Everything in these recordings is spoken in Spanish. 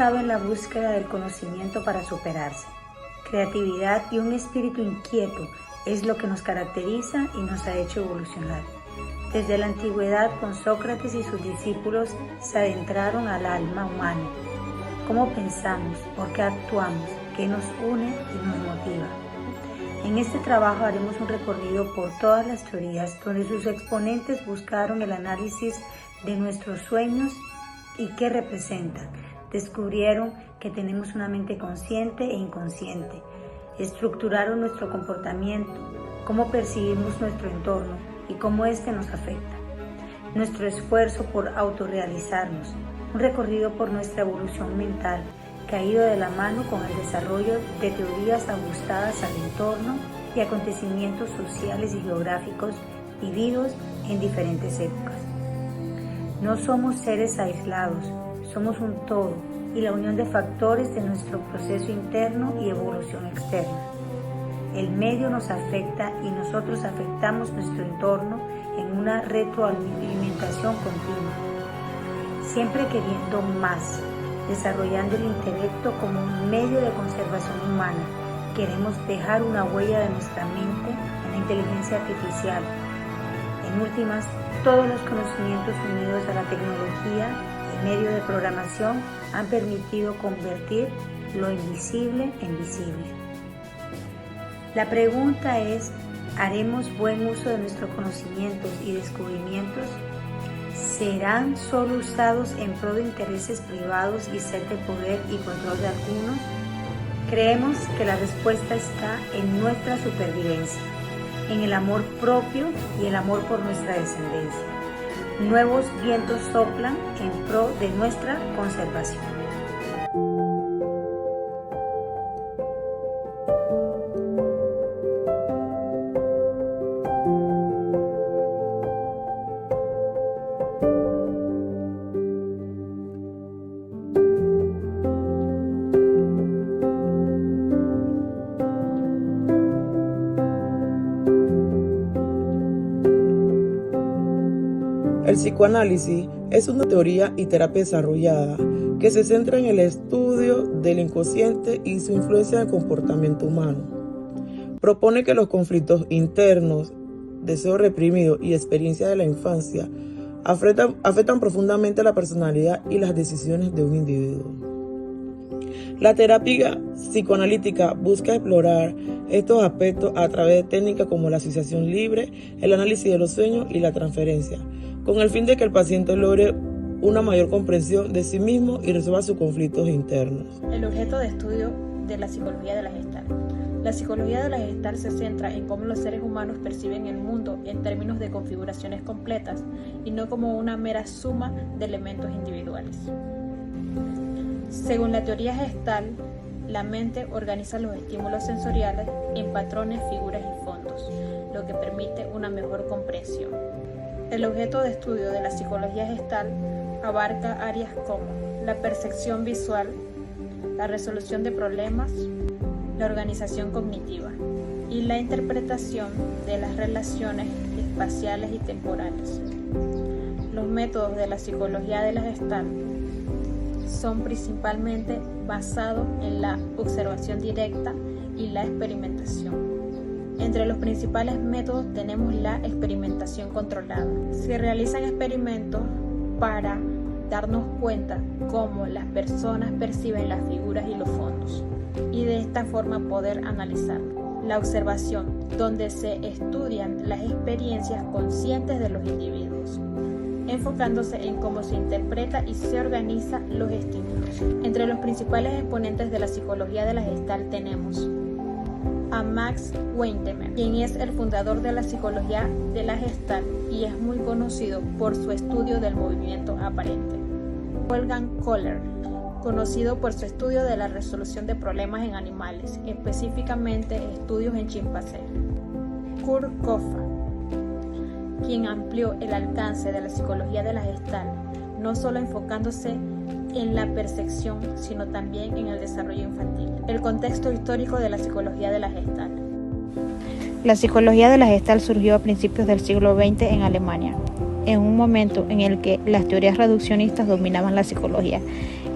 basado en la búsqueda del conocimiento para superarse. Creatividad y un espíritu inquieto es lo que nos caracteriza y nos ha hecho evolucionar. Desde la antigüedad, con Sócrates y sus discípulos, se adentraron al alma humana. ¿Cómo pensamos? ¿Por qué actuamos? ¿Qué nos une y nos motiva? En este trabajo haremos un recorrido por todas las teorías donde sus exponentes buscaron el análisis de nuestros sueños y qué representan. Descubrieron que tenemos una mente consciente e inconsciente. Estructuraron nuestro comportamiento, cómo percibimos nuestro entorno y cómo éste nos afecta. Nuestro esfuerzo por autorrealizarnos, un recorrido por nuestra evolución mental que ha ido de la mano con el desarrollo de teorías ajustadas al entorno y acontecimientos sociales y geográficos vividos en diferentes épocas. No somos seres aislados, somos un todo y la unión de factores de nuestro proceso interno y evolución externa. El medio nos afecta y nosotros afectamos nuestro entorno en una retroalimentación continua, siempre queriendo más, desarrollando el intelecto como un medio de conservación humana. Queremos dejar una huella de nuestra mente en la inteligencia artificial. En últimas, todos los conocimientos unidos a la tecnología y medio de programación han permitido convertir lo invisible en visible. La pregunta es, ¿haremos buen uso de nuestros conocimientos y descubrimientos? ¿Serán solo usados en pro de intereses privados y sed de poder y control de algunos? Creemos que la respuesta está en nuestra supervivencia, en el amor propio y el amor por nuestra descendencia. Nuevos vientos soplan en pro de nuestra conservación. El psicoanálisis es una teoría y terapia desarrollada que se centra en el estudio del inconsciente y su influencia en el comportamiento humano. Propone que los conflictos internos, deseos reprimidos y experiencias de la infancia afectan profundamente a la personalidad y las decisiones de un individuo. La terapia psicoanalítica busca explorar estos aspectos a través de técnicas como la asociación libre, el análisis de los sueños y la transferencia, con el fin de que el paciente logre una mayor comprensión de sí mismo y resuelva sus conflictos internos. El objeto de estudio de la psicología de la Gestalt. La psicología de la Gestalt se centra en cómo los seres humanos perciben el mundo en términos de configuraciones completas y no como una mera suma de elementos individuales. Según la teoría Gestalt, la mente organiza los estímulos sensoriales en patrones, figuras y fondos, lo que permite una mejor comprensión. El objeto de estudio de la psicología Gestalt abarca áreas como la percepción visual, la resolución de problemas, la organización cognitiva y la interpretación de las relaciones espaciales y temporales. Los métodos de la psicología de la Gestalt son principalmente basados en la observación directa y la experimentación. Entre los principales métodos tenemos la experimentación controlada. Se realizan experimentos para darnos cuenta cómo las personas perciben las figuras y los fondos y de esta forma poder analizar. La observación, donde se estudian las experiencias conscientes de los individuos, enfocándose en cómo se interpreta y se organiza los estímulos. Entre los principales exponentes de la psicología de la Gestalt tenemos a Max Weindemer, quien es el fundador de la psicología de la Gestalt y es muy conocido por su estudio del movimiento aparente. Wolfgang Kohler, conocido por su estudio de la resolución de problemas en animales, específicamente estudios en chimpancés. Kurt Koffa, quien amplió el alcance de la psicología de la Gestalt, no solo enfocándose en la percepción, sino también en el desarrollo infantil. El contexto histórico de la psicología de la Gestalt. La psicología de la Gestalt surgió a principios del siglo XX en Alemania, en un momento en el que las teorías reduccionistas dominaban la psicología.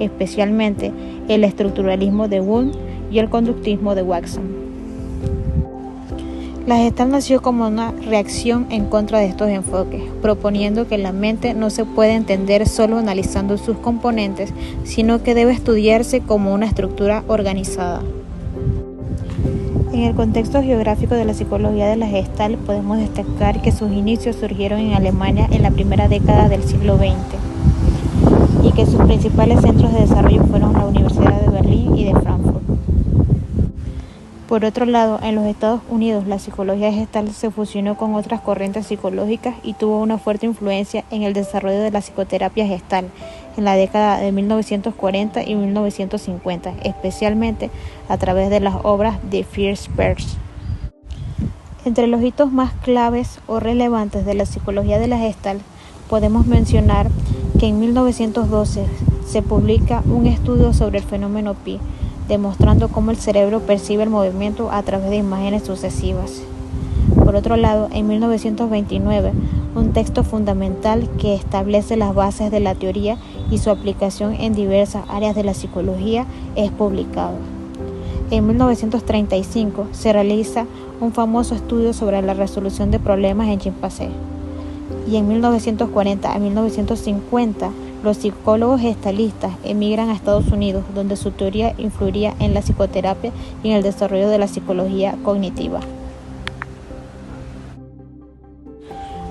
especialmente el estructuralismo de Wundt y el conductismo de Watson. La Gestalt nació como una reacción en contra de estos enfoques, proponiendo que la mente no se puede entender solo analizando sus componentes, sino que debe estudiarse como una estructura organizada. En el contexto geográfico de la psicología de la Gestalt podemos destacar que sus inicios surgieron en Alemania en la primera década del siglo XX y que sus principales centros de desarrollo fueron la Universidad de Berlín y de Frankfurt. Por otro lado, en los Estados Unidos, la psicología Gestalt se fusionó con otras corrientes psicológicas y tuvo una fuerte influencia en el desarrollo de la psicoterapia Gestalt en la década de 1940 y 1950, especialmente a través de las obras de Fritz Perls. Entre los hitos más claves o relevantes de la psicología de la Gestalt, podemos mencionar que en 1912 se publica un estudio sobre el fenómeno Pi, demostrando cómo el cerebro percibe el movimiento a través de imágenes sucesivas. Por otro lado, en 1929, un texto fundamental que establece las bases de la teoría y su aplicación en diversas áreas de la psicología es publicado. En 1935 se realiza un famoso estudio sobre la resolución de problemas en chimpancés. Y en 1940 a 1950, los psicólogos gestalistas emigran a Estados Unidos, donde su teoría influiría en la psicoterapia y en el desarrollo de la psicología cognitiva.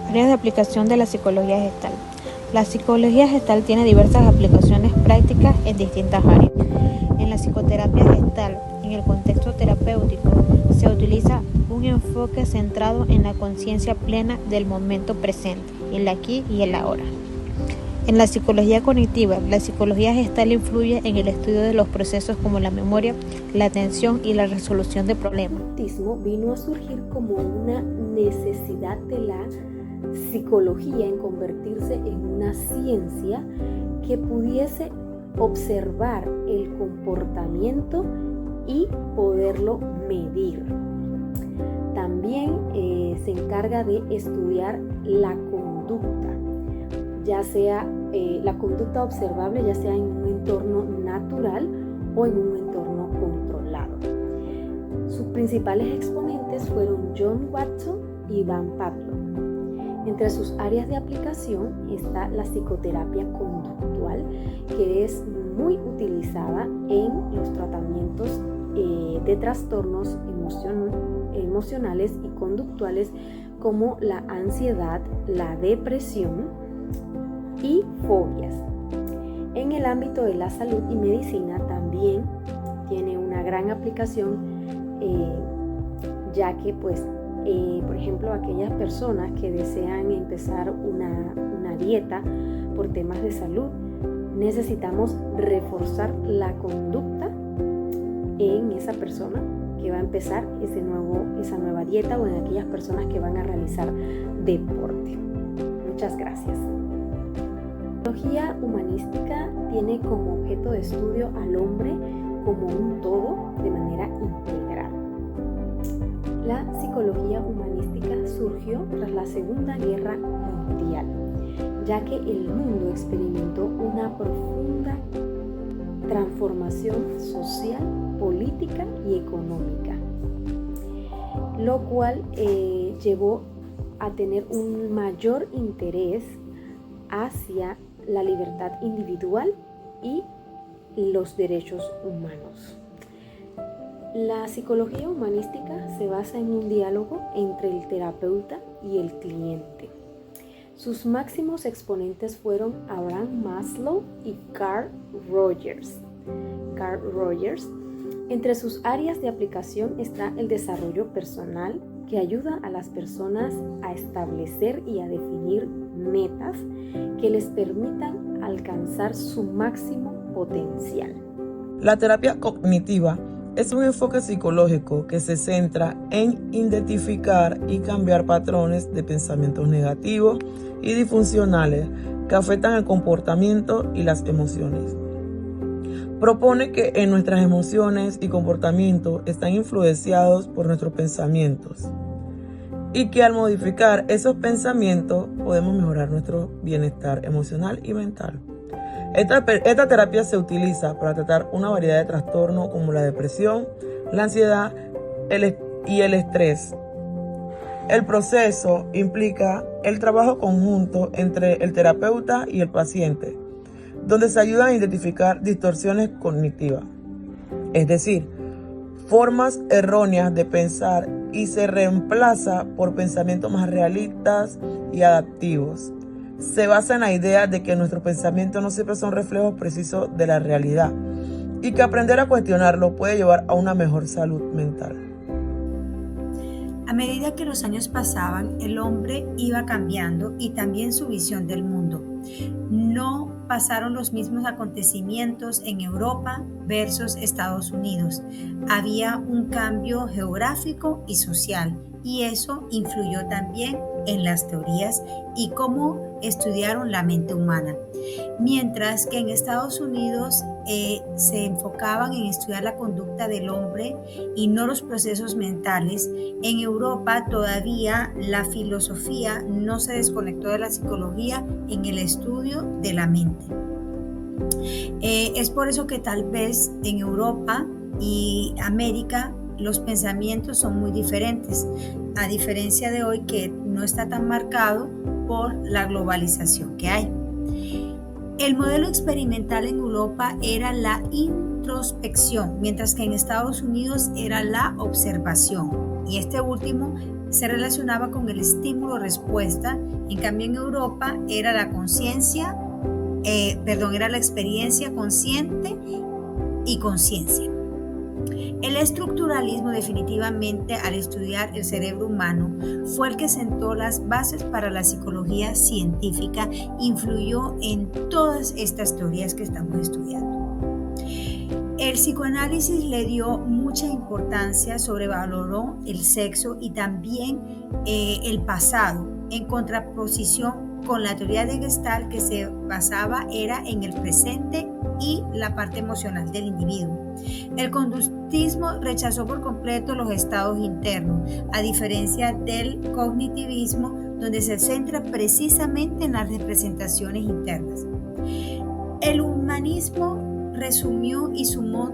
Áreas de aplicación de la psicología Gestalt. La psicología Gestalt tiene diversas aplicaciones prácticas en distintas áreas. En la psicoterapia Gestalt, en el contexto terapéutico, se utiliza un enfoque centrado en la conciencia plena del momento presente, el aquí y el ahora. En la psicología cognitiva, la psicología Gestalt influye en el estudio de los procesos como la memoria, la atención y la resolución de problemas. El autismo vino a surgir como una necesidad de la psicología en convertirse en una ciencia que pudiese observar el comportamiento y poderlo medir. También se encarga de estudiar la conducta, ya sea la conducta observable, ya sea en un entorno natural o en un entorno controlado. Sus principales exponentes fueron John Watson y Ivan Pavlov. Entre sus áreas de aplicación está la psicoterapia conductual, que es muy utilizada en los tratamientos de trastornos emocionales y conductuales como la ansiedad, la depresión y fobias. En el ámbito de la salud y medicina también tiene una gran aplicación, ya que por ejemplo, aquellas personas que desean empezar una dieta por temas de salud, necesitamos reforzar la conducta en esa persona que va a empezar esa nueva dieta, o en aquellas personas que van a realizar deporte. Muchas gracias. La psicología humanística tiene como objeto de estudio al hombre como un todo de manera integral. La psicología humanística surgió tras la Segunda Guerra Mundial, ya que el mundo experimentó una profunda transformación social, política y económica, lo cual llevó a tener un mayor interés hacia la libertad individual y los derechos humanos. La psicología humanística se basa en un diálogo entre el terapeuta y el cliente. Sus máximos exponentes fueron Abraham Maslow y Carl Rogers. Entre sus áreas de aplicación está el desarrollo personal, que ayuda a las personas a establecer y a definir metas que les permitan alcanzar su máximo potencial. La terapia cognitiva es un enfoque psicológico que se centra en identificar y cambiar patrones de pensamientos negativos y disfuncionales que afectan el comportamiento y las emociones. Propone que en nuestras emociones y comportamientos están influenciados por nuestros pensamientos y que al modificar esos pensamientos podemos mejorar nuestro bienestar emocional y mental. Esta terapia se utiliza para tratar una variedad de trastornos como la depresión, la ansiedad y el estrés. El proceso implica el trabajo conjunto entre el terapeuta y el paciente, donde se ayuda a identificar distorsiones cognitivas, es decir, formas erróneas de pensar, y se reemplaza por pensamientos más realistas y adaptivos. Se basa en la idea de que nuestros pensamientos no siempre son reflejos precisos de la realidad y que aprender a cuestionarlo puede llevar a una mejor salud mental. A medida que los años pasaban, el hombre iba cambiando y también su visión del mundo. No pasaron los mismos acontecimientos en Europa versus Estados Unidos. Había un cambio geográfico y social, y eso influyó también en las teorías y cómo estudiaron la mente humana. Mientras que en Estados Unidos se enfocaban en estudiar la conducta del hombre y no los procesos mentales, en Europa todavía la filosofía no se desconectó de la psicología en el estudio de la mente. Es por eso que tal vez en Europa y América los pensamientos son muy diferentes, a diferencia de hoy que no está tan marcado por la globalización que hay. El modelo experimental en Europa era la introspección, mientras que en Estados Unidos era la observación, y este último se relacionaba con el estímulo-respuesta. En cambio en Europa era la experiencia consciente y conciencia. El estructuralismo definitivamente, al estudiar el cerebro humano, fue el que sentó las bases para la psicología científica, influyó en todas estas teorías que estamos estudiando. El psicoanálisis le dio mucha importancia, sobrevaloró el sexo y también el pasado, en contraposición con la teoría de Gestalt, que se basaba era en el presente y la parte emocional del individuo. El conductismo rechazó por completo los estados internos, a diferencia del cognitivismo, donde se centra precisamente en las representaciones internas. El humanismo resumió y sumó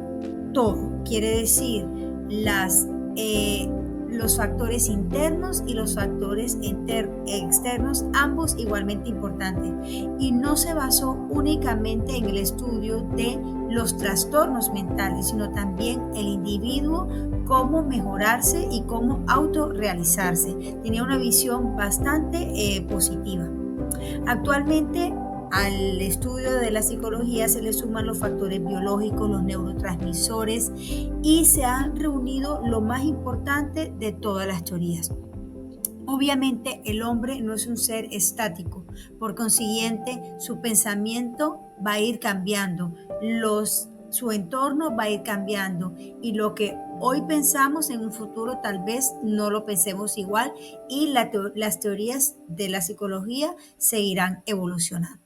todo, quiere decir los factores internos y los factores externos, ambos igualmente importantes, y no se basó únicamente en el estudio de los trastornos mentales, sino también el individuo, cómo mejorarse y cómo autorrealizarse. Tenía una visión bastante positiva. Actualmente, al estudio de la psicología se le suman los factores biológicos, los neurotransmisores, y se han reunido lo más importante de todas las teorías. Obviamente el hombre no es un ser estático, por consiguiente su pensamiento va a ir cambiando, su entorno va a ir cambiando, y lo que hoy pensamos en un futuro tal vez no lo pensemos igual, y las teorías de la psicología seguirán evolucionando.